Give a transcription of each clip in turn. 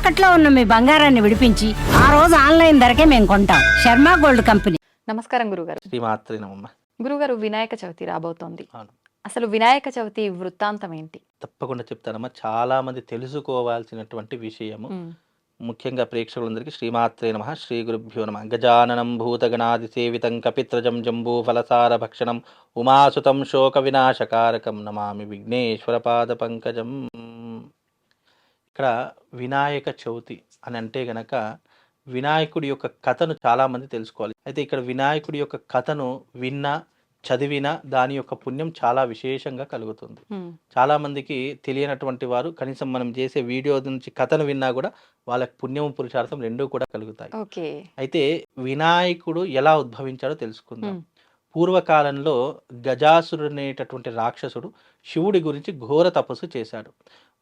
తాకట్లో ఉన్న మీ బంగారాన్ని విడిపించి ఆ రోజు ఆన్లైన్ ధరకే మేము కొంటాం. Sharma gold company. నమస్కారం గురుగారు. శ్రీమాత్రి నమః. గురుగారు, వినాయక చవితి రాబోతోంది. అవును. అసలు వినాయక చవితి వృత్తాంతం ఏంటి? తప్పకుండా చెప్తానమ్మా. చాలా మంది తెలుసుకోవాల్సినటువంటి విషయము. ముఖ్యంగా ప్రేక్షకులందరికీ శ్రీమాత్రే నమః, శ్రీ గురుభ్యో నమః. గజాననం భూతగణాది సేవితం కపిత్రజం జంబూ ఫలసార భక్షణం ఉమాసుతం శోక వినాశకారకం నమామి విఘ్నేశ్వర పాద పంకజం. ఇక్కడ వినాయక చవితి అని అంటే గనక వినాయకుడి యొక్క కథను చాలామంది తెలుసుకోవాలి. అయితే ఇక్కడ వినాయకుడి యొక్క కథను విన్నా చదివినా దాని యొక్క పుణ్యం చాలా విశేషంగా కలుగుతుంది. చాలామందికి తెలియనటువంటి వారు కనీసం మనం చేసే వీడియో నుంచి కథను విన్నా కూడా వాళ్ళకి పుణ్యం పురుషార్థం రెండూ కూడా కలుగుతాయి. అయితే వినాయకుడు ఎలా ఉద్భవించాడో తెలుసుకుందాం. పూర్వకాలంలో గజాసురుడు అనేటటువంటి రాక్షసుడు శివుడి గురించి ఘోర తపస్సు చేశాడు.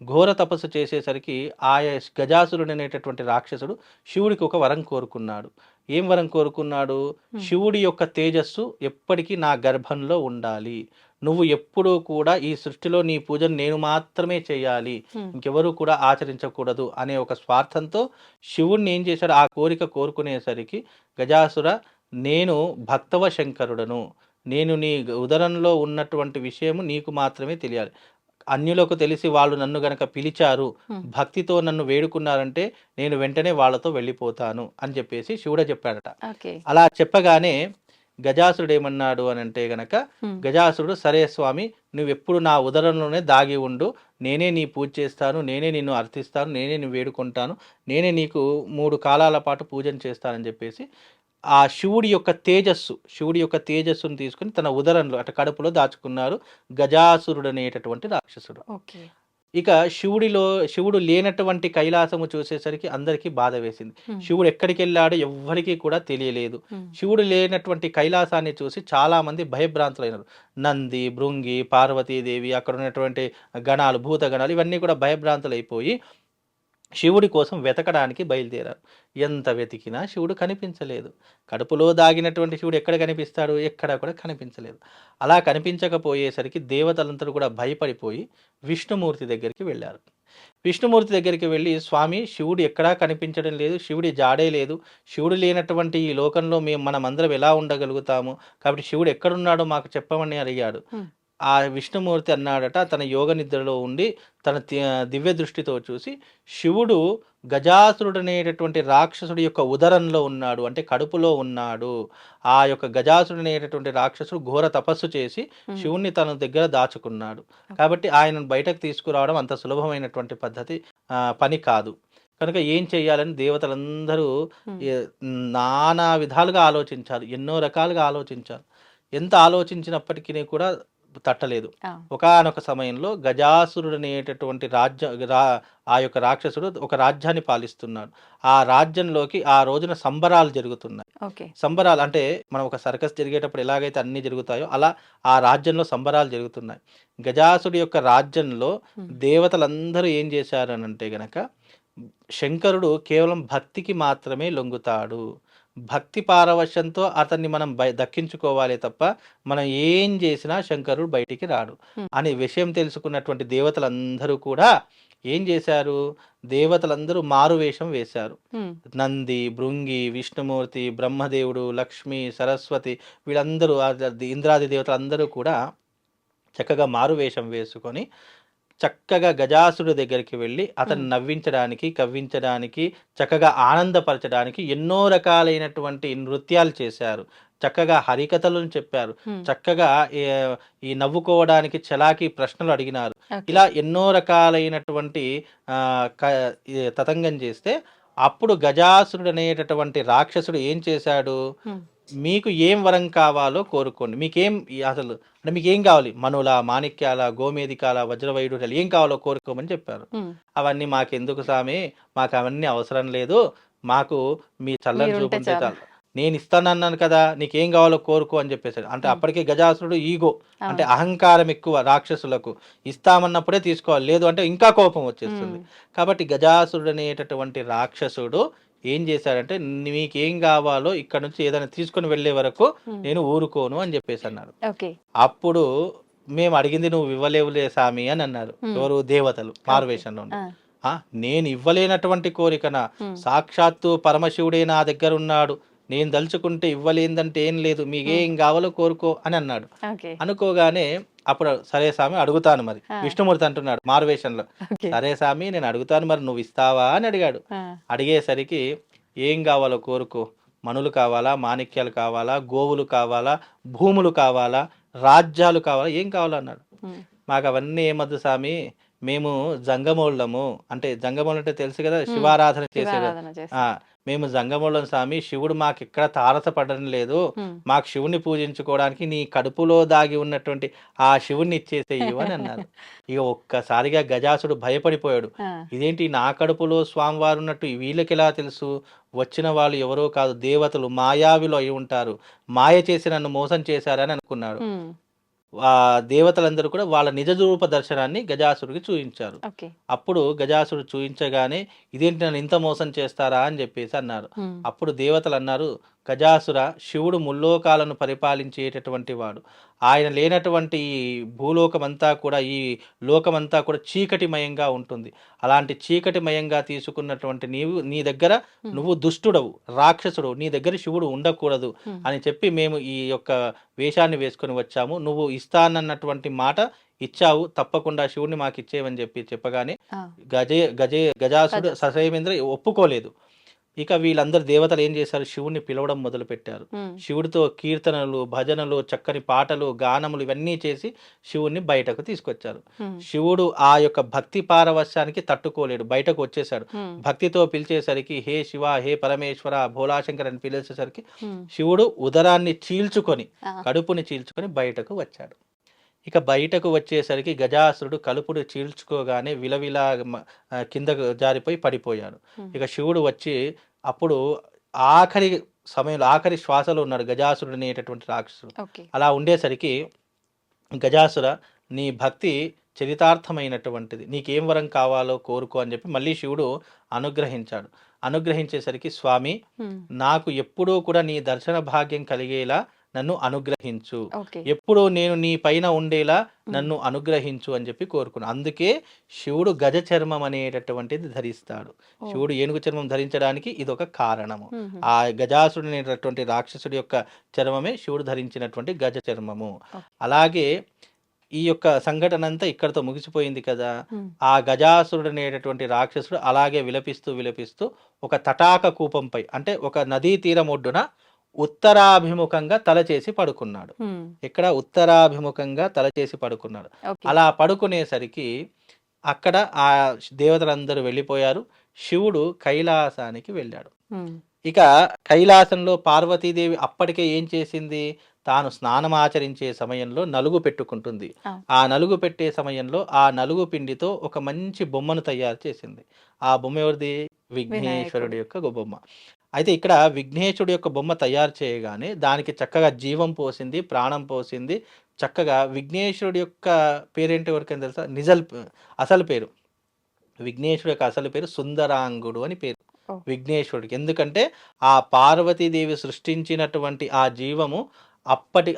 ఘోర తపస్సు చేసేసరికి ఆయా గజాసురుడు అనేటటువంటి రాక్షసుడు శివుడికి ఒక వరం కోరుకున్నాడు. ఏం వరం కోరుకున్నాడు? శివుడి యొక్క తేజస్సు ఎప్పటికీ నా గర్భంలో ఉండాలి, నువ్వు ఎప్పుడూ కూడా ఈ సృష్టిలో నీ పూజను నేను మాత్రమే చేయాలి, ఇంకెవరూ కూడా ఆచరించకూడదు అనే ఒక స్వార్థంతో శివుడిని ఏం చేశాడు? ఆ కోరిక కోరుకునేసరికి గజాసుర, నేను భక్తవ శంకరుడను, నేను నీ ఉదరంలో ఉన్నటువంటి విషయము నీకు మాత్రమే తెలియాలి, అన్యులకు తెలిసి వాళ్ళు నన్ను గనక పిలిచారు, భక్తితో నన్ను వేడుకున్నారంటే నేను వెంటనే వాళ్ళతో వెళ్ళిపోతాను అని చెప్పేసి శివుడే చెప్పాడట. అలా చెప్పగానే గజాసురుడు ఏమన్నాడు అని అంటే గనక, గజాసురుడు సరే స్వామి, నువ్వెప్పుడు నా ఉదరంలోనే దాగి ఉండు, నేనే నీ పూజ చేస్తాను, నేనే నిన్ను అర్థిస్తాను, నేనే నీ వేడుకుంటాను, నేనే నీకు 3 కాలాల పాటు పూజను చేస్తానని చెప్పేసి ఆ శివుడి యొక్క తేజస్సును తీసుకుని తన ఉదరంలో కడుపులో దాచుకున్నారు గజాసురుడు అనేటటువంటి రాక్షసుడు. ఇక శివుడు లేనటువంటి కైలాసము చూసేసరికి అందరికీ బాధ వేసింది. శివుడు ఎక్కడికి వెళ్ళాడో ఎవ్వరికీ కూడా తెలియలేదు. శివుడు లేనటువంటి కైలాసాన్ని చూసి చాలా మంది భయభ్రాంతులైనారు. నంది, భృంగి, పార్వతీదేవి, అక్కడ ఉన్నటువంటి గణాలు, భూత గణాలు ఇవన్నీ కూడా భయభ్రాంతులైపోయి శివుడి కోసం వెతకడానికి బయలుదేరారు. ఎంత వెతికినా శివుడు కనిపించలేదు. కడుపులో దాగినటువంటి శివుడు ఎక్కడ కనిపిస్తాడు? ఎక్కడా కూడా కనిపించలేదు. అలా కనిపించకపోయేసరికి దేవతలందరూ కూడా భయపడిపోయి విష్ణుమూర్తి దగ్గరికి వెళ్ళారు. విష్ణుమూర్తి దగ్గరికి వెళ్ళి, స్వామి, శివుడు ఎక్కడా కనిపించడం లేదు, శివుడి జాడే లేదు, శివుడు లేనటువంటి ఈ లోకంలో మనమందరం ఎలా ఉండగలుగుతాము, కాబట్టి శివుడు ఎక్కడున్నాడో మాకు చెప్పమని అడిగాడు. ఆ విష్ణుమూర్తి అన్నాడట, తన యోగ నిద్రలో ఉండి తన దివ్య దృష్టితో చూసి శివుడు గజాసురుడు అనేటటువంటి రాక్షసుడి యొక్క ఉదరంలో ఉన్నాడు, అంటే కడుపులో ఉన్నాడు. ఆ యొక్క గజాసురుడు అనేటటువంటి రాక్షసుడు ఘోర తపస్సు చేసి శివుణ్ణి తన దగ్గర దాచుకున్నాడు. కాబట్టి ఆయనను బయటకు తీసుకురావడం అంత సులభమైనటువంటి పని కాదు. కనుక ఏం చేయాలని దేవతలందరూ నానా విధాలుగా ఆలోచించారు, ఎన్నో రకాలుగా ఆలోచించారు. ఎంత ఆలోచించినప్పటికీ కూడా తట్టలేదు. ఒకానొక సమయంలో గజాసురుడు అనేటటువంటి ఆ యొక్క రాక్షసుడు ఒక రాజ్యాన్ని పాలిస్తున్నాడు. ఆ రాజ్యంలోకి ఆ రోజున సంబరాలు జరుగుతున్నాయి. సంబరాలు అంటే మనం ఒక సర్కస్ జరిగేటప్పుడు ఎలాగైతే అన్ని జరుగుతాయో అలా ఆ రాజ్యంలో సంబరాలు జరుగుతున్నాయి. గజాసుడి యొక్క రాజ్యంలో దేవతలందరూ ఏం చేశారనంటే గనక, శంకరుడు కేవలం భక్తికి మాత్రమే లొంగుతాడు, భక్తి పారవశ్యంతో అతన్ని మనం దక్కించుకోవాలి తప్ప మనం ఏం చేసినా శంకరుడు బయటికి రాడు అనే విషయం తెలుసుకున్నటువంటి దేవతలందరూ కూడా ఏం చేశారు? దేవతలందరూ మారువేషం వేశారు. నంది, భృంగి, విష్ణుమూర్తి, బ్రహ్మదేవుడు, లక్ష్మి, సరస్వతి వీళ్ళందరూ, ఇంద్రాది దేవతలందరూ కూడా చక్కగా మారువేషం వేసుకొని చక్కగా గజాసురుడి దగ్గరికి వెళ్ళి అతన్ని నవ్వించడానికి, కవ్వించడానికి, చక్కగా ఆనందపరచడానికి ఎన్నో రకాలైనటువంటి నృత్యాలు చేశారు. చక్కగా హరికథలను చెప్పారు, చక్కగా ఈ నవ్వుకోవడానికి చలాకీ ప్రశ్నలు అడిగినారు. ఇలా ఎన్నో రకాలైనటువంటి తతంగం చేస్తే అప్పుడు గజాసురుడు అనేటటువంటి రాక్షసుడు ఏం చేశాడు? మీకు ఏం వరం కావాలో కోరుకోండి, మీకేం అసలు అంటే మీకేం కావాలి, మనుల, మాణిక్యాల, గోమేదికాల, వజ్రవైడూర్యాలు ఏం కావాలో కోరుకోమని చెప్పారు. అవన్నీ మాకెందుకు స్వామి, మాకు అవన్నీ అవసరం లేదు, మాకు మీ చల్లని చూపుంటే చాలు, నేను ఇస్తానన్నాను కదా, నీకేం కావాలో కోరుకో అని చెప్పేసాడు. అంటే అప్పటికే గజాసురుడు ఈగో అంటే అహంకారం ఎక్కువ రాక్షసులకు, ఇస్తామన్నప్పుడే తీసుకోవాలి, లేదు అంటే ఇంకా కోపం వచ్చేస్తుంది. కాబట్టి గజాసురుడు అనేటటువంటి రాక్షసుడు ఏం చేశాడంటే, మీకేం కావాలో ఇక్కడ నుంచి ఏదైనా తీసుకొని వెళ్లే వరకు నేను ఊరుకోను అని చెప్పేసి అన్నాడు. అప్పుడు మేము అడిగింది నువ్వు ఇవ్వలేవులే సామి అని అన్నారు. ఎవరు? దేవతలు మారువేషంలో. ఆ, నేను ఇవ్వలేనటువంటి కోరికనా? ఉమ్, సాక్షాత్తు పరమశివుడే నా దగ్గర ఉన్నాడు, నేను దలుచుకుంటే ఇవ్వలేదంటే ఏం లేదు, మీకేం కావాలో కోరుకో అని అన్నాడు. ఓకే. అనుకోగానే అప్పుడు సరే స్వామి అడుగుతాను మరి. ఆ, విష్ణుమూర్తి అంటున్నాడు మారువేషంలో, ఓకే. సరే స్వామి నేను అడుగుతాను మరి నువ్వు ఇస్తావా అని అడిగాడు. ఆ, అడిగేసరికి ఏం కావాలో కోరుకో, మణులు కావాలా, మాణిక్యాలు కావాలా, గోవులు కావాలా, భూములు కావాలా, రాజ్యాలు కావాలా, ఏం కావాలన్నాడు. ఉమ్, మాకు అవన్నీ ఏమద్దు స్వామి, మేము జంగమోళ్ళము, అంటే జంగమోళ్ళు అంటే తెలుసు కదా, ఉమ్, శివారాధన చేసేది. శివారాధన ఆ, చేస్తా. మేము జంగమోళ్ళం స్వామి, శివుడు మాకు ఇక్కడ తారసపడడం లేదు, ఉమ్. మాకు శివుణ్ణి పూజించుకోవడానికి నీ కడుపులో దాగి ఉన్నటువంటి ఆ శివుణ్ణి ఇచ్చేసేయు అని అన్నారు. ఇక ఒక్కసారిగా గజాసుడు భయపడిపోయాడు. ఆ, ఇదేంటి నా కడుపులో స్వామివారు ఉన్నట్టు వీళ్ళకి ఎలా తెలుసు? వచ్చిన వాళ్ళు ఎవరో కాదు, దేవతలు, మాయావిలో అయి ఉంటారు, మాయ చేసి నన్ను మోసం చేశారని అనుకున్నాడు. ఉమ్, ఆ దేవతలందరూ కూడా వాళ్ళ నిజ రూప దర్శనాన్ని గజాసుడికి చూపించారు. ఓకే. అప్పుడు గజాసుడు చూయించగానే ఇదేంటి నన్ను ఇంత మోసం చేస్తారా అని చెప్పేసి అన్నారు. ఉమ్, అప్పుడు దేవతలు అన్నారు, గజాసుర, శివుడు ముల్లోకాలను పరిపాలించేటటువంటి వాడు, ఆయన లేనటువంటి ఈ భూలోకమంతా కూడా, ఈ లోకమంతా కూడా చీకటిమయంగా ఉంటుంది. అలాంటి చీకటిమయంగా తీసుకున్నటువంటి నీవు, నీ దగ్గర నువ్వు దుష్టుడవు, రాక్షసుడు, నీ దగ్గర శివుడు ఉండకూడదు అని చెప్పి మేము ఈ యొక్క వేషాన్ని వేసుకొని వచ్చాము, నువ్వు ఇస్తానన్నటువంటి మాట ఇచ్చావు, తప్పకుండా శివుడిని మాకు ఇచ్చేవని చెప్పగానే ఆ, గజాసుడు ససేమేంద్ర ఒప్పుకోలేదు. ఇక వీళ్ళందరూ దేవతలు ఏం చేశారు, శివుణ్ణి పిలవడం మొదలు పెట్టారు. ఉమ్, శివుడితో కీర్తనలు, భజనలు, చక్కని పాటలు, గానములు ఇవన్నీ చేసి శివుణ్ణి బయటకు తీసుకొచ్చారు. ఉమ్, శివుడు ఆ యొక్క భక్తి పారవశ్యానికి తట్టుకోలేడు, బయటకు వచ్చేసాడు. ఉమ్, భక్తితో పిలిచేసరికి హే శివ, హే పరమేశ్వర, భోలాశంకర్ అని పిలిచేసరికి ఉమ్, శివుడు ఉదరాన్ని చీల్చుకొని, ఆ, కడుపుని చీల్చుకొని బయటకు వచ్చాడు. ఇక బయటకు వచ్చేసరికి గజాసురుడు కలుపుడు చీల్చుకోగానే విలవిలా కిందకు జారిపోయి పడిపోయాడు. ఇక శివుడు వచ్చి అప్పుడు ఆఖరి సమయంలో, ఆఖరి శ్వాసలో ఉన్నాడు గజాసురుడు అనేటటువంటి రాక్షసుడు. ఓకే. అలా ఉండేసరికి గజాసుర, నీ భక్తి చరితార్థమైనటువంటిది, నీకేం వరం కావాలో కోరుకో అని చెప్పి మళ్ళీ శివుడు అనుగ్రహించాడు. అనుగ్రహించేసరికి స్వామి, ఉమ్, నాకు ఎప్పుడూ కూడా నీ దర్శన భాగ్యం కలిగేలా నన్ను అనుగ్రహించు, ఓకే. ఎప్పుడూ నేను నీ పైన ఉండేలా నన్ను అనుగ్రహించు అని చెప్పి కోరుకున్నాను. అందుకే శివుడు గజ చర్మం అనేటటువంటిది ధరిస్తాడు. శివుడు ఏనుగు చర్మం ధరించడానికి ఇది ఒక కారణము. ఉమ్, ఆ గజాసుడు అనేటటువంటి రాక్షసుడి యొక్క చర్మమే శివుడు ధరించినటువంటి గజ చర్మము. అలాగే ఈ యొక్క సంఘటన అంతా ఇక్కడతో ముగిసిపోయింది కదా. ఉమ్, ఆ గజాసురుడు అనేటటువంటి రాక్షసుడు అలాగే విలపిస్తూ విలపిస్తూ ఒక తటాక కూపంపై, అంటే ఒక నదీ తీరం ఒడ్డున ఉత్తరాభిముఖంగా తలచేసి పడుకున్నాడు. ఉమ్, ఇక్కడ ఉత్తరాభిముఖంగా తలచేసి పడుకున్నాడు. ఓకే. అలా పడుకునేసరికి అక్కడ ఆ దేవతలందరూ వెళ్ళిపోయారు. శివుడు కైలాసానికి వెళ్ళాడు. ఉమ్, ఇక కైలాసంలో పార్వతీదేవి అప్పటికే ఏం చేసింది, తాను స్నానం ఆచరించే సమయంలో నలుగు పెట్టుకుంటుంది. ఆ. ఆ నలుగు పెట్టే సమయంలో ఆ నలుగు పిండితో ఒక మంచి బొమ్మను తయారు చేసింది. ఆ బొమ్మ ఎవరిది? విఘ్నేశ్వరుడి యొక్క బొమ్మ. అయితే ఇక్కడ విఘ్నేశ్వరుడి యొక్క బొమ్మ తయారు చేయగానే దానికి చక్కగా జీవం పోసింది, ప్రాణం పోసింది. చక్కగా విఘ్నేశ్వరుడి యొక్క పేరేంటి ఎవరికైనా తెలుసా? అసలు పేరు, విఘ్నేశ్వరుడి యొక్క అసలు పేరు సుందరాంగుడు అని పేరు ఓ. విఘ్నేశ్వరుడికి. ఎందుకంటే ఆ పార్వతీదేవి సృష్టించినటువంటి ఆ జీవము అప్పటి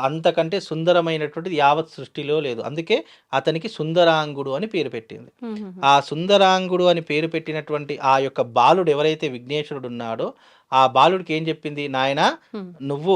అంతకంటే సుందరమైనటువంటిది యావత్ సృష్టిలో లేదు. అందుకే అతనికి సుందరాంగుడు అని పేరు పెట్టింది. ఉమ్, ఉమ్, ఆ సుందరాంగుడు అని పేరు పెట్టినటువంటి ఆ యొక్క బాలుడు ఎవరైతే విఘ్నేశ్వరుడు ఉన్నాడో, ఆ బాలుడికి ఏం చెప్పింది, నాయనా ఉమ్, నువ్వు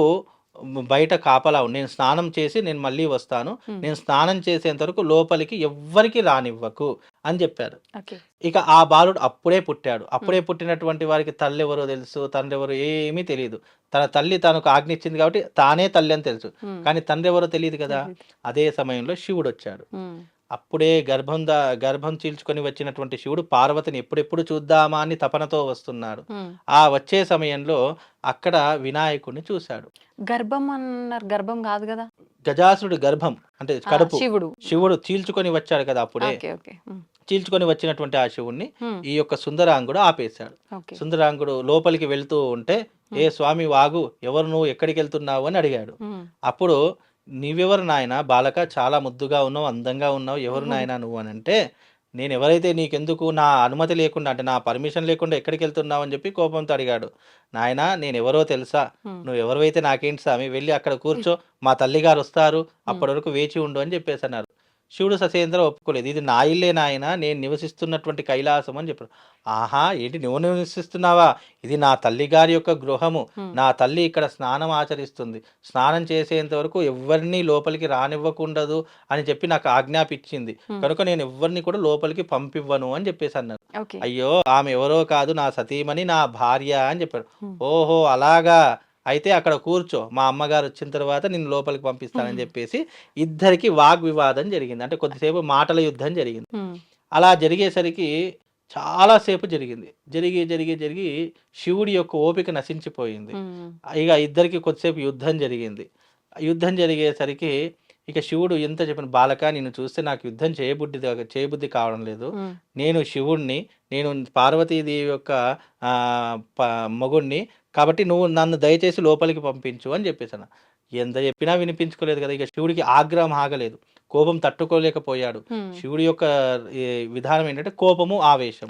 బయట కాపలా ఉండు, నేను స్నానం చేసి నేను మళ్ళీ వస్తాను, నేను స్నానం చేసేంత వరకు లోపలికి ఎవ్వరికి రానివ్వకు అని చెప్పారు. ఓకే. ఇక ఆ బాలుడు అప్పుడే పుట్టాడు. అప్పుడే పుట్టినటువంటి వారికి తల్లి ఎవరో తెలుసు, తండ్రి ఎవరో ఏమీ తెలియదు. తన తల్లి తనకు ఆజ్ఞ ఇచ్చింది కాబట్టి తానే తల్లి అని తెలుసు, ఉమ్, కానీ తండ్రి ఎవరో తెలియదు కదా. తెలీదు. అదే సమయంలో శివుడు వచ్చాడు. ఉమ్, అప్పుడే గర్భం చీల్చుకొని వచ్చినటువంటి శివుడు పార్వతిని ఎప్పుడెప్పుడు చూద్దామా అని తపనతో వస్తున్నాడు. ఉమ్. ఆ వచ్చే సమయంలో అక్కడ వినాయకుడిని చూశాడు. గర్భం అన్నారు, గర్భం కాదు కదా. గజాసురుడి గర్భం అంటే కడుపు. శివుడు. శివుడు చీల్చుకొని వచ్చాడు కదా. అప్పుడే ఓకే, ఓకే. ఉమ్, చీల్చుకొని వచ్చినటువంటి ఆ శివుణ్ణి ఉమ్, ఈ యొక్క సుందరాంగుడు ఆపేశాడు. ఓకే. సుందరాంగుడు లోపలికి వెళ్తూ ఉంటే, ఏ స్వామి వాగు, ఎవరు నువ్వు, ఎక్కడికి వెళ్తున్నావు అని అడిగాడు. ఉమ్, అప్పుడు నీవెవరు నాయన, బాలక, చాలా ముద్దుగా ఉన్నావు, అందంగా ఉన్నావు, ఎవరు నాయన నువ్వు అని అంటే, నేను ఎవరైతే నీకెందుకు, నా అనుమతి లేకుండా, అంటే నా పర్మిషన్ లేకుండా ఎక్కడికి వెళ్తున్నావు అని చెప్పి కోపంతో అడిగాడు. నాయన నేను ఎవరో తెలుసా, నువ్వు ఎవరైతే నాకేంటి స్వామి, వెళ్ళి అక్కడ కూర్చో, మా తల్లిగారు వస్తారు, అప్పటి వరకు వేచి ఉండు అని చెప్పేసి అన్నారు. శివుడు ససేంద్ర ఒప్పుకోలేదు. ఇది నా ఇల్లే నాయన, నేను నివసిస్తున్నటువంటి కైలాసం అని చెప్పారు. ఆహా! ఏంటి నువ్వు నివసిస్తున్నావా? ఇది నా తల్లి గారి యొక్క గృహము. నా తల్లి ఇక్కడ స్నానం ఆచరిస్తుంది. స్నానం చేసేంత వరకు ఎవ్వరిని లోపలికి రానివ్వకుండదు అని చెప్పి నాకు ఆజ్ఞాపించింది. కనుక నేను ఎవ్వరిని కూడా లోపలికి పంపివ్వను అని చెప్పేసి అన్నారు. ఓకే. అయ్యో! ఆమె ఎవరో కాదు, నా సతీమణి, నా భార్య అని చెప్పాడు. ఓహో! అలాగా. అయితే అక్కడ కూర్చో, మా అమ్మగారు వచ్చిన తర్వాత నిన్ను లోపలికి పంపిస్తానని చెప్పేసి ఇద్దరికి వాగ్వివాదం జరిగింది. అంటే కొద్దిసేపు మాటల యుద్ధం జరిగింది. అలా జరిగేసరికి చాలా సేపు జరిగింది. జరిగి శివుడి యొక్క ఓపిక నశించిపోయింది. ఇక ఇద్దరికి కొద్దిసేపు యుద్ధం జరిగింది. యుద్ధం జరిగేసరికి ఇక శివుడు ఎంత చెప్పిన, బాలక నిన్ను చూస్తే నాకు యుద్ధం చేయబుద్ధి కావడం లేదు. నేను శివుణ్ణి, నేను పార్వతీదేవి యొక్క మొగుణ్ణి, కాబట్టి నువ్వు నన్ను దయచేసి లోపలికి పంపించు అని చెప్పేసాను. ఎంత చెప్పినా వినిపించుకోలేదు కదా. ఇక శివుడికి ఆగ్రహం ఆగలేదు, కోపం తట్టుకోలేకపోయాడు. శివుడి యొక్క విధానం ఏంటంటే కోపము, ఆవేశం.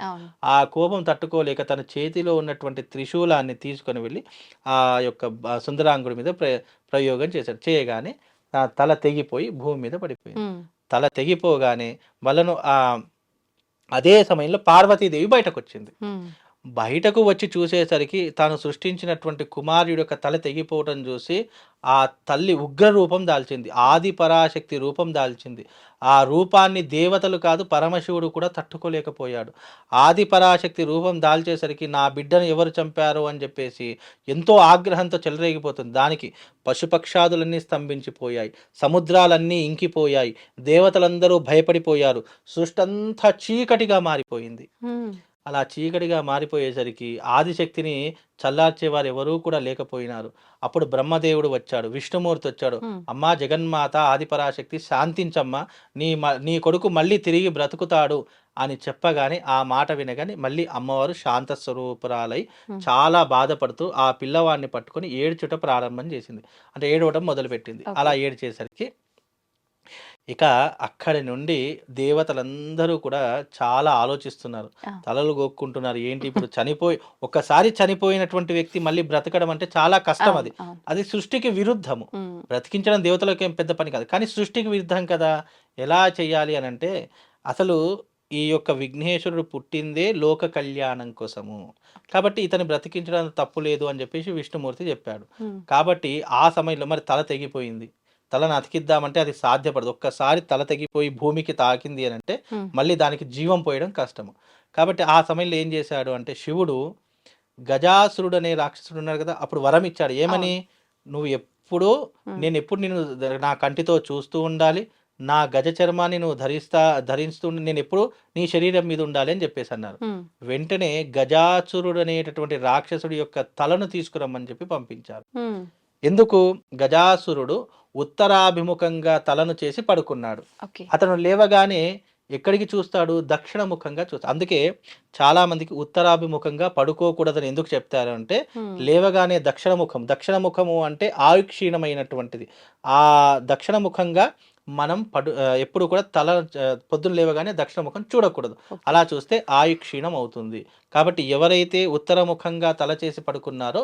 ఆ కోపం తట్టుకోలేక తన చేతిలో ఉన్నటువంటి త్రిశూలాన్ని తీసుకొని వెళ్ళి ఆ యొక్క సుందరాంగుడి మీద ప్రయోగం చేశాడు. చేయగానే తల తెగిపోయి భూమి మీద పడిపోయింది. తల తెగిపోగానే వాళ్ళను అదే సమయంలో పార్వతీదేవి బయటకు వచ్చింది. బయటకు వచ్చి చూసేసరికి తాను సృష్టించినటువంటి కుమారుడి యొక్క తల తెగిపోవటం చూసి ఆ తల్లి ఉగ్ర రూపం దాల్చింది, ఆది పరాశక్తి రూపం దాల్చింది. ఆ రూపాన్ని దేవతలు కాదు, పరమశివుడు కూడా తట్టుకోలేకపోయాడు. ఆది పరాశక్తి రూపం దాల్చేసరికి నా బిడ్డను ఎవరు చంపారు అని చెప్పేసి ఎంతో ఆగ్రహంతో చెలరేగిపోతుంది. దానికి పశుపక్షాదులన్నీ స్తంభించిపోయాయి, సముద్రాలన్నీ ఇంకిపోయాయి, దేవతలందరూ భయపడిపోయారు, సృష్టి అంతా చీకటిగా మారిపోయింది. అలా చీకటిగా మారిపోయేసరికి ఆదిశక్తిని చల్లార్చేవారు ఎవరూ కూడా లేకపోయినారు. అప్పుడు బ్రహ్మదేవుడు వచ్చాడు, విష్ణుమూర్తి వచ్చాడు. అమ్మా జగన్మాత ఆదిపరాశక్తి శాంతించమ్మా, నీ కొడుకు మళ్ళీ తిరిగి బ్రతుకుతాడు అని చెప్పగానే ఆ మాట వినగానే మళ్ళీ అమ్మవారు శాంత స్వరూపురాలై చాలా బాధపడుతూ ఆ పిల్లవాడిని పట్టుకొని ఏడ్చుట ప్రారంభం చేసింది. అంటే ఏడవటం మొదలుపెట్టింది. అలా ఏడ్చేసరికి ఇక అక్కడి నుండి దేవతలందరూ కూడా చాలా ఆలోచిస్తున్నారు, తలలు గోక్కుంటున్నారు. ఏంటి ఇప్పుడు ఒక్కసారి చనిపోయినటువంటి వ్యక్తి మళ్ళీ బ్రతకడం అంటే చాలా కష్టం. అది సృష్టికి విరుద్ధము. బ్రతికించడం దేవతలకు ఏం పెద్ద పని కాదు, కానీ సృష్టికి విరుద్ధం కదా. ఎలా చెయ్యాలి అని అంటే, అసలు ఈ యొక్క విఘ్నేశ్వరుడు పుట్టిందే లోక కళ్యాణం కోసము, కాబట్టి ఇతని బ్రతికించడం తప్పు లేదు అని చెప్పేసి విష్ణుమూర్తి చెప్పాడు. కాబట్టి ఆ సమయంలో మరి తల తెగిపోయింది, తలను అతికిద్దామంటే అది సాధ్యపడదు. ఒక్కసారి తల తెగిపోయి భూమికి తాకింది అని అంటే మళ్ళీ దానికి జీవం పోయడం కష్టము. కాబట్టి ఆ సమయంలో ఏం చేశాడు అంటే, శివుడు గజాసురుడు అనే రాక్షసుడు ఉన్నారు కదా, అప్పుడు వరం ఇచ్చాడు. ఏమని? నువ్వు నేను ఎప్పుడు నిన్ను నా కంటితో చూస్తూ ఉండాలి, నా గజ చర్మాన్ని నువ్వు ధరిస్తూ నేను ఎప్పుడు నీ శరీరం మీద ఉండాలి అని చెప్పేసి అన్నారు. వెంటనే గజాసురుడు అనేటటువంటి రాక్షసుడి యొక్క తలను తీసుకురమ్మని చెప్పి పంపించారు. ఎందుకు? గజాసురుడు ఉత్తరాభిముఖంగా తలను చేసి పడుకున్నాడు. అతను లేవగానే ఎక్కడికి చూస్తాడు? దక్షిణముఖంగా చూస్తాడు. అందుకే చాలా మందికి ఉత్తరాభిముఖంగా పడుకోకూడదని ఎందుకు చెప్తారు అంటే, లేవగానే దక్షిణముఖము అంటే ఆయుక్షీణమైనటువంటిది. ఆ దక్షిణముఖంగా మనం ఎప్పుడు కూడా పొద్దున్న లేవగానే దక్షిణముఖం చూడకూడదు. అలా చూస్తే ఆయుక్షీణం అవుతుంది. కాబట్టి ఎవరైతే ఉత్తరముఖంగా తల చేసి పడుకున్నారో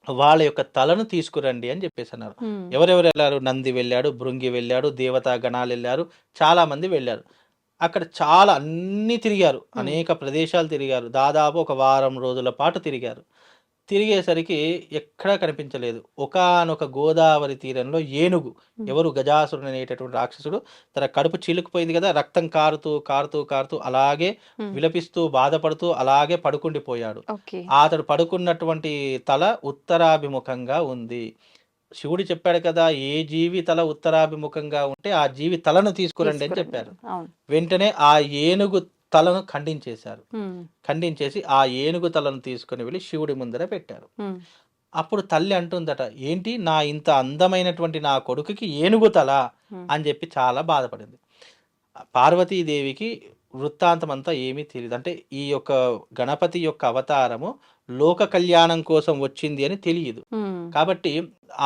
వాళ్ళ యొక్క తలను తీసుకురండి అని చెప్పేసి అన్నారు. ఎవరెవరు వెళ్ళారు? నంది వెళ్ళాడు, భృంగి వెళ్ళాడు, దేవతా గణాలు వెళ్ళారు, చాలా మంది వెళ్ళారు. అక్కడ చాలా అన్ని తిరిగారు, అనేక ప్రదేశాలు తిరిగారు. దాదాపు ఒక వారం రోజుల పాటు తిరిగారు. తిరిగేసరికి ఎక్కడా కనిపించలేదు. ఒకానొక గోదావరి తీరంలో ఏనుగు, ఎవరు? గజాసురుడు అనేటటువంటి రాక్షసుడు, తన కడుపు చీలుకుపోయింది కదా, రక్తం కారుతూ అలాగే విలపిస్తూ బాధపడుతూ అలాగే పడుకుండిపోయాడు. అతడు పడుకున్నటువంటి తల ఉత్తరాభిముఖంగా ఉంది. శివుడు చెప్పాడు కదా, ఏ జీవి తల ఉత్తరాభిముఖంగా ఉంటే ఆ జీవి తలను తీసుకురండి అని చెప్పారు. వెంటనే ఆ ఏనుగు తలను ఖండించేసి ఆ ఏనుగు తలను తీసుకుని వెళ్ళి శివుడి ముందర పెట్టారు. అప్పుడు తల్లి అంటుందట, ఏంటి నా ఇంత అందమైనటువంటి నా కొడుకుకి ఏనుగు తల అని చెప్పి చాలా బాధపడింది. పార్వతీదేవికి వృత్తాంతం అంతా ఏమీ తెలియదు. అంటే ఈ యొక్క గణపతి యొక్క అవతారము లోక కళ్యాణం కోసం వచ్చింది అని తెలియదు. కాబట్టి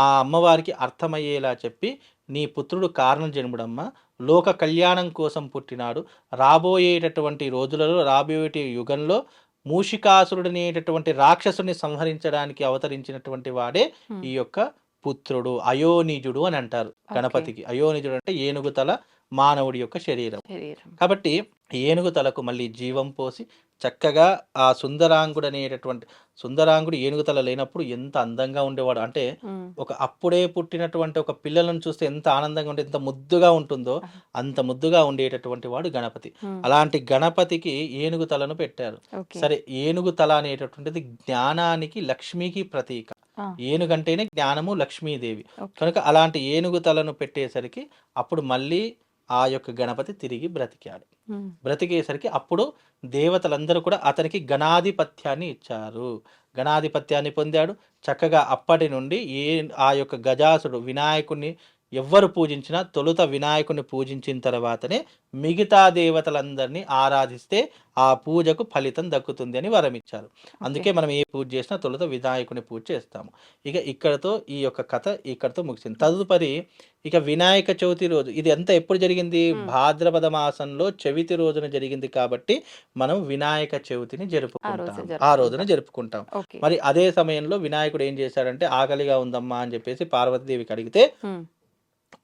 ఆ అమ్మవారికి అర్థమయ్యేలా చెప్పి, నీ పుత్రుడు కారణ జన్ముడమ్మ, లోక కళ్యాణం కోసం పుట్టినాడు. రాబోయేటటువంటి రోజులలో, రాబోయే యుగంలో మూషికాసురుడనేటటువంటి రాక్షసుని సంహరించడానికి అవతరించినటువంటి వాడే ఈ యొక్క పుత్రుడు. అయోనిజుడు అని అంటారు గణపతికి. అయోనిజుడు అంటే ఏనుగు తల మానవుడి యొక్క శరీరం. శరీరం. కాబట్టి ఏనుగు తలకు మళ్ళీ జీవం పోసి చక్కగా ఆ సుందరాంగుడు ఏనుగు తల లేనప్పుడు ఎంత అందంగా ఉండేవాడు అంటే, ఉమ్. ఒక అప్పుడే పుట్టినటువంటి ఒక పిల్లలను చూస్తే ఎంత ఆనందంగా ఉంటే ఎంత ముద్దుగా ఉంటుందో అంత ముద్దుగా ఉండేటటువంటి వాడు గణపతి. ఉమ్. అలాంటి గణపతికి ఏనుగు తలను పెట్టారు. ఓకే. సరే, ఏనుగు తల అనేటటువంటిది జ్ఞానానికి, లక్ష్మికి ప్రతీక. ఆ, ఏనుగంటేనే జ్ఞానము, లక్ష్మీదేవి. ఓకే. కనుక అలాంటి ఏనుగు తలను పెట్టేసరికి అప్పుడు మళ్ళీ ఆ యొక్క గణపతి తిరిగి బ్రతికాడు. ఉమ్. బ్రతికేసరికి అప్పుడు దేవతలందరూ కూడా అతనికి గణాధిపత్యాన్ని ఇచ్చారు. గణాధిపత్యాన్ని పొందాడు. చక్కగా అప్పటి నుండి ఆ యొక్క గజాసుడు వినాయకుడిని ఎవ్వరు పూజించినా తొలుత వినాయకుడిని పూజించిన తర్వాతనే మిగతా దేవతలందరినీ ఆరాధిస్తే ఆ పూజకు ఫలితం దక్కుతుంది అని వరం ఇచ్చారు. అందుకే మనం ఏ పూజ చేసినా తొలుత వినాయకుని పూజ చేస్తాము. ఇక ఇక్కడతో ఈ యొక్క కథ ఇక్కడతో ముగిసింది. తదుపరి ఇక వినాయక చవితి రోజు, ఇది అంతా ఎప్పుడు జరిగింది? భాద్రపద మాసంలో చవితి రోజున జరిగింది కాబట్టి మనం వినాయక చవితిని జరుపుకుంటాం. ఆ రోజున జరుపుకుంటాం. ఓకే. మరి అదే సమయంలో వినాయకుడు ఏం చేశాడంటే, ఆకలిగా ఉందమ్మా అని చెప్పేసి పార్వతీదేవికి అడిగితే ఉమ్.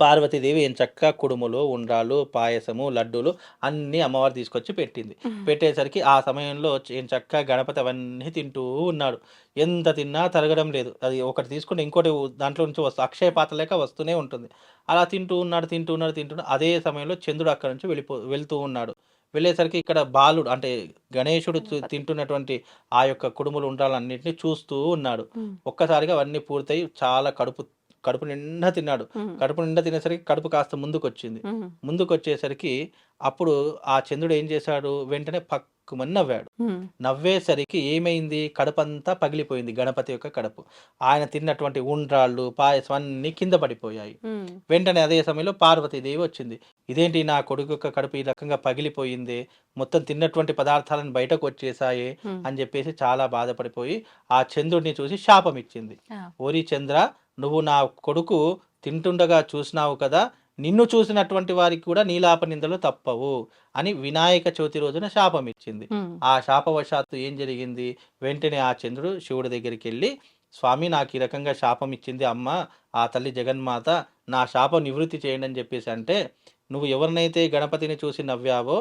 పార్వతీదేవి ఏం చక్కగా కుడుములు, ఉండ్రాళ్ళు, పాయసము, లడ్డూలు అన్నీ అమ్మవారు తీసుకొచ్చి పెట్టింది. పెట్టేసరికి ఆ సమయంలో ఏం చక్కగా గణపతి అవన్నీ తింటూ ఉన్నాడు. ఎంత తిన్నా తరగడం లేదు. అది ఒకటి తీసుకుంటే ఇంకోటి దాంట్లో నుంచి అక్షయ పాత్ర లేక వస్తూనే ఉంటుంది. అలా తింటూ ఉన్నాడు. అదే సమయంలో చంద్రుడు అక్కడ నుంచి వెళ్తూ ఉన్నాడు. వెళ్ళేసరికి ఇక్కడ బాలుడు అంటే గణేశుడు తింటున్నటువంటి ఆ యొక్క కుడుములు, ఉండ్రాలన్నింటినీ చూస్తూ ఉన్నాడు. ఉమ్. ఒక్కసారిగా అవన్నీ పూర్తయి చాలా కడుపు నిండా తిన్నాడు. ఉమ్. కడుపు నిండా తినేసరికి కడుపు కాస్త ముందుకొచ్చింది. ఉమ్. ముందుకొచ్చేసరికి అప్పుడు ఆ చంద్రుడు ఏం చేశాడు, వెంటనే పక్కుమని నవ్వాడు. ఉమ్. నవ్వేసరికి ఏమైంది, కడుపంతా పగిలిపోయింది. గణపతి యొక్క కడుపు, ఆయన తిన్నటువంటి ఉండ్రాళ్ళు, పాయసం అన్నీ కింద పడిపోయాయి. ఉమ్. వెంటనే అదే సమయంలో పార్వతీదేవి వచ్చింది. ఇదేంటి, నా కొడుకు యొక్క కడుపు ఈ రకంగా పగిలిపోయింది, మొత్తం తిన్నటువంటి పదార్థాలను బయటకు వచ్చేసాయే ఉమ్. అని చెప్పేసి చాలా బాధపడిపోయి ఆ చంద్రుడిని చూసి శాపం ఇచ్చింది. ఆ. ఓరి చంద్ర, నువ్వు నా కొడుకు తింటుండగా చూసినావు కదా, నిన్ను చూసినటువంటి వారికి కూడా నీలాప నిందలు తప్పవు అని వినాయక చవితి రోజున శాపం ఇచ్చింది. ఉమ్. ఆ శాపవశాత్తు ఏం జరిగింది, వెంటనే ఆ చంద్రుడు శివుడి దగ్గరికి వెళ్ళి, స్వామి నాకు ఈ రకంగా శాపం ఇచ్చింది అమ్మ, ఆ తల్లి జగన్మాత, నా శాపం నివృత్తి చేయండి అని చెప్పేసి అంటే, నువ్వు ఎవరినైతే గణపతిని చూసి నవ్వావో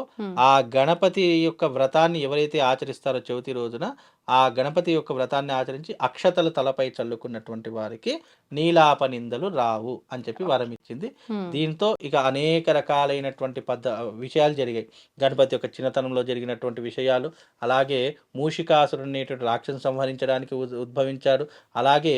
ఆ గణపతి యొక్క వ్రతాన్ని ఎవరైతే ఆచరిస్తారో చవితి రోజున, ఆ గణపతి యొక్క వ్రతాన్ని ఆచరించి అక్షతలు తలపై చల్లుకున్నటువంటి వారికి నీలాప నిందలు రావు అని చెప్పి వరం ఇచ్చింది. దీంతో ఇక అనేక రకాలైనటువంటి విషయాలు జరిగాయి. గణపతి యొక్క చిన్నతనంలో జరిగినటువంటి విషయాలు, అలాగే మూషికాసురుడు అనేటువంటి రాక్షసుని సంహరించడానికి ఉద్భవించాడు. అలాగే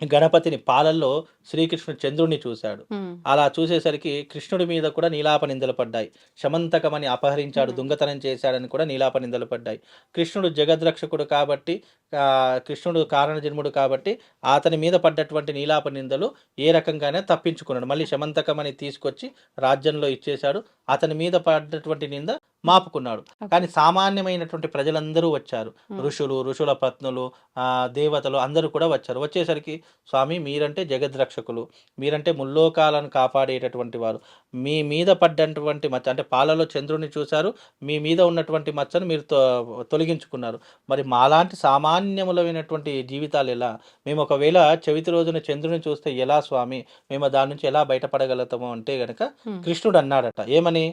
గణపతిని పాలల్లో శ్రీకృష్ణుడు చంద్రుడిని చూశాడు. అలా చూసేసరికి కృష్ణుడి మీద కూడా నీలాప నిందలు పడ్డాయి. శమంతకమని అపహరించాడు, దొంగతనం చేశాడని కూడా నీలాప నిందలు పడ్డాయి. కృష్ణుడు జగద్రక్షకుడు కాబట్టి, కృష్ణుడు కారణ జన్ముడు కాబట్టి అతని మీద పడ్డటువంటి నీలాప నిందలు ఏ రకంగానే తప్పించుకున్నాడు. మళ్ళీ శమంతకమని తీసుకొచ్చి రాజ్యంలో ఇచ్చేశాడు. అతని మీద పడ్డటువంటి నింద మాపుకున్నాడు. కానీ సామాన్యమైనటువంటి ప్రజలందరూ వచ్చారు. ఋషుల పత్నులు, దేవతలు అందరూ కూడా వచ్చారు. వచ్చేసరికి, స్వామి మీరంటే జగద్రక్షకులు, మీరంటే ముల్లోకాలను కాపాడేటటువంటి వారు, మీ మీద పడ్డటువంటి మచ్చ అంటే పాలలో చంద్రుడిని చూశారు, మీ మీద ఉన్నటువంటి మచ్చను మీరు తొలగించుకున్నారు. మరి మాలాంటి సామాన్యములైనటువంటి జీవితాలు ఎలా? మేము ఒకవేళ చవితి రోజున చంద్రుని చూస్తే ఎలా స్వామి, మేము దాని నుంచి ఎలా బయటపడగలుగుతాము అంటే గనక కృష్ణుడు అన్నాడట, ఏమని,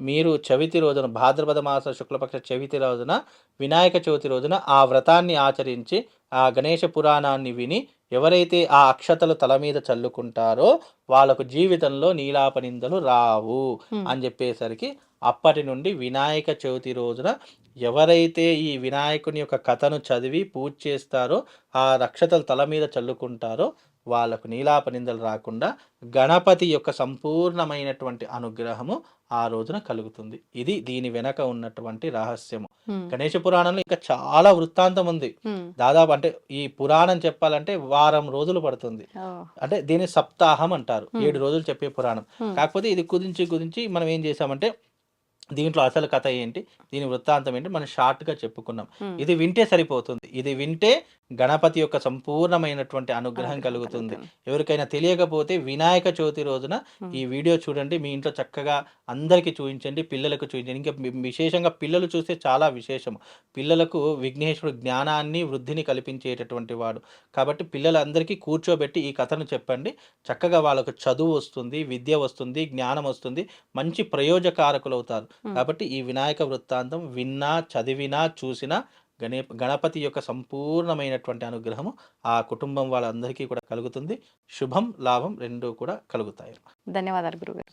మీరు చవితి రోజున భాద్రపద మాస శుక్లపక్ష చవితి రోజున, వినాయక చవితి రోజున ఆ వ్రతాన్ని ఆచరించి ఆ గణేష పురాణాన్ని విని ఎవరైతే ఆ అక్షతలు తల మీద చల్లుకుంటారో వాళ్ళకు జీవితంలో నీలాప నిందలు రావు అని చెప్పేసరికి అప్పటి నుండి వినాయక చవితి రోజున ఎవరైతే ఈ వినాయకుని యొక్క కథను చదివి పూజ చేస్తారో, ఆ అక్షతలు తల మీద చల్లుకుంటారో వాళ్ళకు నీలాప నిందలు రాకుండా గణపతి యొక్క సంపూర్ణమైనటువంటి అనుగ్రహము ఆ రోజున కలుగుతుంది. ఇది దీని వెనక ఉన్నటువంటి రహస్యము. గణేష పురాణంలో ఇంకా చాలా వృత్తాంతం ఉంది. దాదాపు అంటే ఈ పురాణం చెప్పాలంటే వారం రోజులు పడుతుంది. అంటే దీని సప్తాహం అంటారు, 7 రోజులు చెప్పే పురాణం. కాకపోతే ఇది కుదించి మనం ఏం చేసామంటే దీంట్లో అసలు కథ ఏంటి, దీని వృత్తాంతం ఏంటి మనం షార్ట్గా చెప్పుకున్నాం. ఉమ్, ఇది వింటే సరిపోతుంది. ఇది వింటే గణపతి యొక్క సంపూర్ణమైనటువంటి అనుగ్రహం అనుగ్రహం కలుగుతుంది. కలుగుతుంది. ఎవరికైనా తెలియకపోతే వినాయక చవితి రోజున ఉమ్, ఈ వీడియో చూడండి. మీ ఇంట్లో చక్కగా అందరికీ చూపించండి, పిల్లలకు చూపించండి. ఇంకా విశేషంగా పిల్లలు చూస్తే చాలా విశేషము. పిల్లలకు విఘ్నేశ్వరుడు జ్ఞానాన్ని వృద్ధిని కల్పించేటటువంటి వాడు కాబట్టి పిల్లలందరికీ కూర్చోబెట్టి ఈ కథను చెప్పండి. చక్కగా వాళ్ళకు చదువు వస్తుంది, విద్య వస్తుంది, జ్ఞానం వస్తుంది, మంచి ప్రయోజకారకులు అవుతారు. కాబట్టి ఈ వినాయక వృత్తాంతం విన్నా, చదివినా, చూసినా గణపతి యొక్క సంపూర్ణమైనటువంటి అనుగ్రహము ఆ కుటుంబం వాళ్ళందరికీ కూడా కలుగుతుంది. శుభం, లాభం రెండూ కూడా కలుగుతాయి. ధన్యవాదాలు గురుగారు.